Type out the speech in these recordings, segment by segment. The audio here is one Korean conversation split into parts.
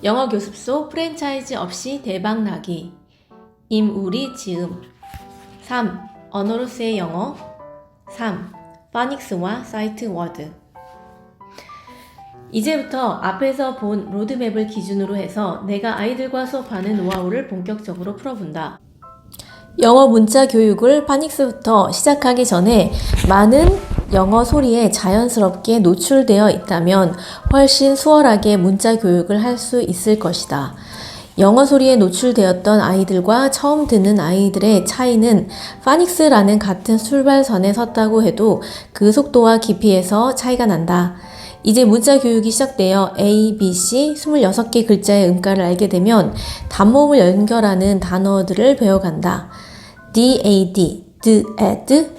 영어 교습소 프랜차이즈 없이 대박나기. 임우리 지음. 3. 언어로서의 영어. 3. 파닉스와 사이트 워드. 이제부터 앞에서 본 로드맵을 기준으로 해서 내가 아이들과 수업하는 노하우를 본격적으로 풀어본다. 영어 문자 교육을 파닉스부터 시작하기 전에 많은 영어 소리에 자연스럽게 노출되어 있다면 훨씬 수월하게 문자 교육을 할 수 있을 것이다. 영어 소리에 노출되었던 아이들과 처음 듣는 아이들의 차이는 파닉스라는 같은 출발선에 섰다고 해도 그 속도와 깊이에서 차이가 난다. 이제 문자 교육이 시작되어 A, B, C 26개 글자의 음가를 알게 되면 단모음을 연결하는 단어들을 배워간다. D, A, D, D, D,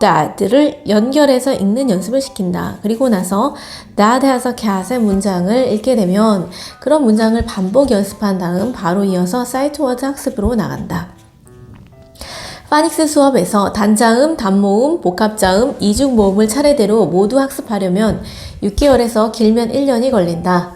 dad를 연결해서 읽는 연습을 시킨다. 그리고 나서 dad에서 cat의 문장을 읽게 되면 그런 문장을 반복 연습한 다음 바로 이어서 사이트워드 학습으로 나간다. 파닉스 수업에서 단자음, 단모음, 복합자음, 이중모음을 차례대로 모두 학습하려면 6개월에서 길면 1년이 걸린다.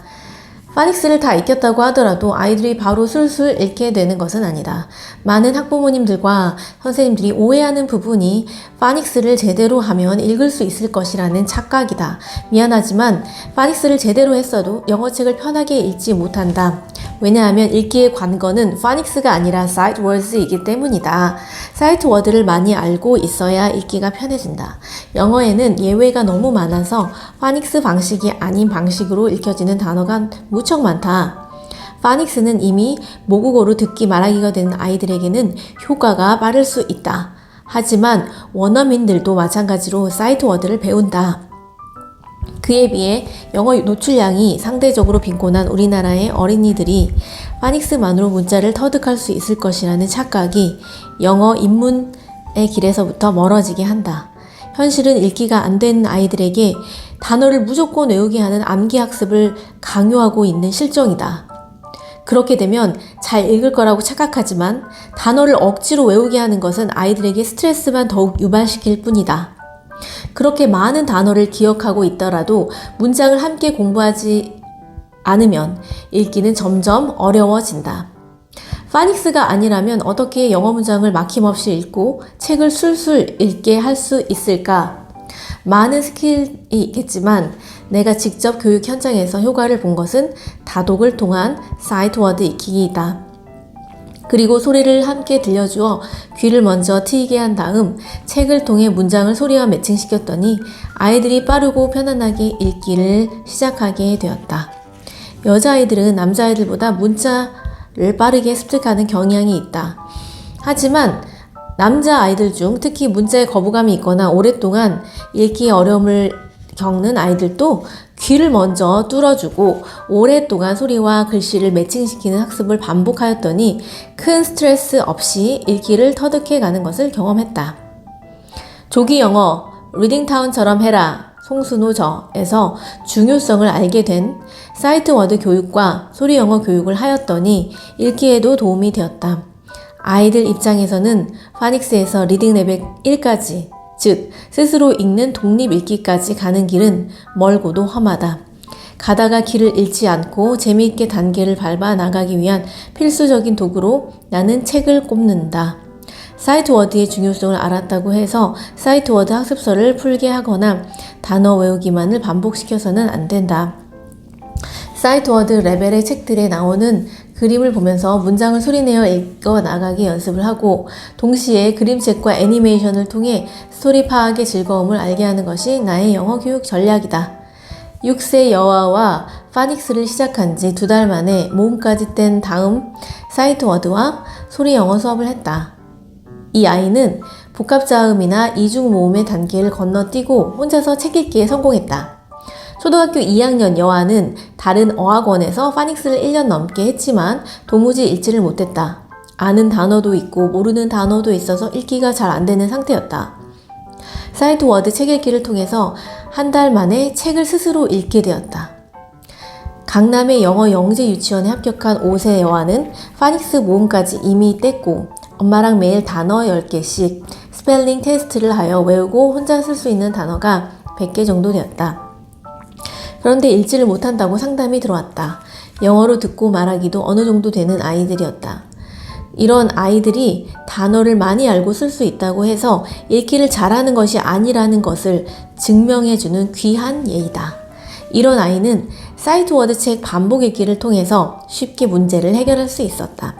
파닉스를 다 익혔다고 하더라도 아이들이 바로 술술 읽게 되는 것은 아니다. 많은 학부모님들과 선생님들이 오해하는 부분이 파닉스를 제대로 하면 읽을 수 있을 것이라는 착각이다. 미안하지만 파닉스를 제대로 했어도 영어책을 편하게 읽지 못한다. 왜냐하면 읽기의 관건은 파닉스가 아니라 사이트 워드이기 때문이다. 사이트 워드를 많이 알고 있어야 읽기가 편해진다. 영어에는 예외가 너무 많아서 파닉스 방식이 아닌 방식으로 읽혀지는 단어가 무척 많다. 파닉스는 이미 모국어로 듣기 말하기가 되는 아이들에게는 효과가 빠를 수 있다. 하지만 원어민들도 마찬가지로 사이트 워드를 배운다. 그에 비해 영어 노출량이 상대적으로 빈곤한 우리나라의 어린이들이 파닉스만으로 문자를 터득할 수 있을 것이라는 착각이 영어 입문의 길에서부터 멀어지게 한다. 현실은 읽기가 안 되는 아이들에게 단어를 무조건 외우게 하는 암기 학습을 강요하고 있는 실정이다. 그렇게 되면 잘 읽을 거라고 착각하지만 단어를 억지로 외우게 하는 것은 아이들에게 스트레스만 더욱 유발시킬 뿐이다. 그렇게 많은 단어를 기억하고 있더라도 문장을 함께 공부하지 않으면 읽기는 점점 어려워진다. 파닉스가 아니라면 어떻게 영어 문장을 막힘없이 읽고 책을 술술 읽게 할 수 있을까? 많은 스킬이 있겠지만 내가 직접 교육 현장에서 효과를 본 것은 다독을 통한 사이트 워드 익히기이다. 그리고 소리를 함께 들려주어 귀를 먼저 트이게 한 다음 책을 통해 문장을 소리와 매칭시켰더니 아이들이 빠르고 편안하게 읽기를 시작하게 되었다. 여자아이들은 남자아이들보다 문자를 빠르게 습득하는 경향이 있다. 하지만 남자아이들 중 특히 문자에 거부감이 있거나 오랫동안 읽기에 어려움을 겪는 아이들도 귀를 먼저 뚫어주고 오랫동안 소리와 글씨를 매칭시키는 학습을 반복하였더니 큰 스트레스 없이 읽기를 터득해가는 것을 경험했다. 조기 영어, 리딩타운처럼 해라, 송순호저에서 중요성을 알게 된 사이트 워드 교육과 소리 영어 교육을 하였더니 읽기에도 도움이 되었다. 아이들 입장에서는 파닉스에서 리딩 레벨 1까지 즉 스스로 읽는 독립 읽기까지 가는 길은 멀고도 험하다. 가다가 길을 잃지 않고 재미있게 단계를 밟아 나가기 위한 필수적인 도구로 나는 책을 꼽는다. 사이트 워드의 중요성을 알았다고 해서 사이트 워드 학습서를 풀게 하거나 단어 외우기만을 반복시켜서는 안 된다. 사이트 워드 레벨의 책들에 나오는 그림을 보면서 문장을 소리내어 읽어 나가기 연습을 하고 동시에 그림책과 애니메이션을 통해 스토리 파악의 즐거움을 알게 하는 것이 나의 영어 교육 전략이다. 6세 여아와 파닉스를 시작한 지 2달 만에 모음까지 뗀 다음 사이트 워드와 소리 영어 수업을 했다. 이 아이는 복합자음이나 이중모음의 단계를 건너뛰고 혼자서 책 읽기에 성공했다. 초등학교 2학년 여아는 다른 어학원에서 파닉스를 1년 넘게 했지만 도무지 읽지를 못했다. 아는 단어도 있고 모르는 단어도 있어서 읽기가 잘 안 되는 상태였다. 사이트 워드 책 읽기를 통해서 한 달 만에 책을 스스로 읽게 되었다. 강남의 영어 영재 유치원에 합격한 5세 여아는 파닉스 모음까지 이미 뗐고 엄마랑 매일 단어 10개씩 스펠링 테스트를 하여 외우고 혼자 쓸 수 있는 단어가 100개 정도 되었다. 그런데 읽지를 못한다고 상담이 들어왔다. 영어로 듣고 말하기도 어느 정도 되는 아이들이었다. 이런 아이들이 단어를 많이 알고 쓸 수 있다고 해서 읽기를 잘하는 것이 아니라는 것을 증명해주는 귀한 예이다. 이런 아이는 사이트 워드 책 반복 읽기를 통해서 쉽게 문제를 해결할 수 있었다.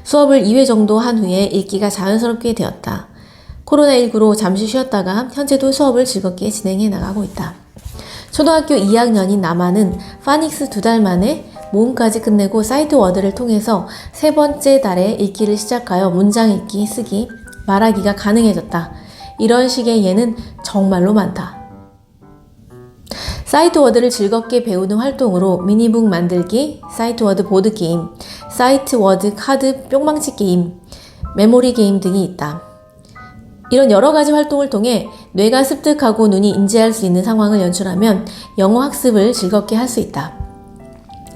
수업을 2회 정도 한 후에 읽기가 자연스럽게 되었다. 코로나19로 잠시 쉬었다가 현재도 수업을 즐겁게 진행해 나가고 있다. 초등학교 2학년인 남아는 파닉스 2달 만에 모음까지 끝내고 사이트 워드를 통해서 3번째 달에 읽기를 시작하여 문장 읽기, 쓰기, 말하기가 가능해졌다. 이런 식의 예는 정말로 많다. 사이트 워드를 즐겁게 배우는 활동으로 미니북 만들기, 사이트 워드 보드게임, 사이트 워드 카드 뿅망치 게임, 메모리 게임 등이 있다. 이런 여러 가지 활동을 통해 뇌가 습득하고 눈이 인지할 수 있는 상황을 연출하면 영어 학습을 즐겁게 할 수 있다.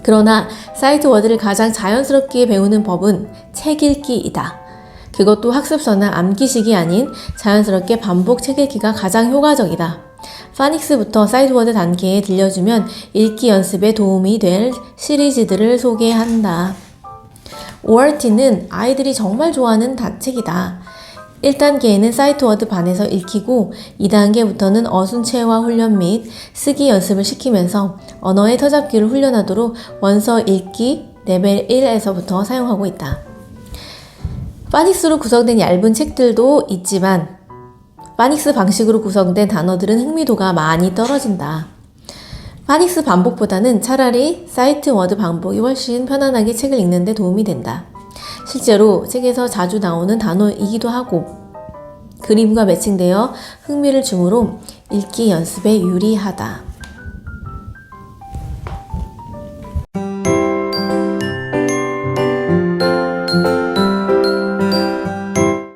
그러나 사이트 워드를 가장 자연스럽게 배우는 법은 책 읽기이다. 그것도 학습서나 암기식이 아닌 자연스럽게 반복 책 읽기가 가장 효과적이다. 파닉스부터 사이트 워드 단계에 들려주면 읽기 연습에 도움이 될 시리즈들을 소개한다. ORT는 아이들이 정말 좋아하는 책이다. 1단계에는 사이트 워드 반에서 읽히고 2단계부터는 어순체화 훈련 및 쓰기 연습을 시키면서 언어의 터잡기를 훈련하도록 원서 읽기 레벨 1에서부터 사용하고 있다. 파닉스로 구성된 얇은 책들도 있지만 파닉스 방식으로 구성된 단어들은 흥미도가 많이 떨어진다. 파닉스 반복보다는 차라리 사이트 워드 반복이 훨씬 편안하게 책을 읽는 데 도움이 된다. 실제로 책에서 자주 나오는 단어이기도 하고 그림과 매칭되어 흥미를 주므로 읽기 연습에 유리하다.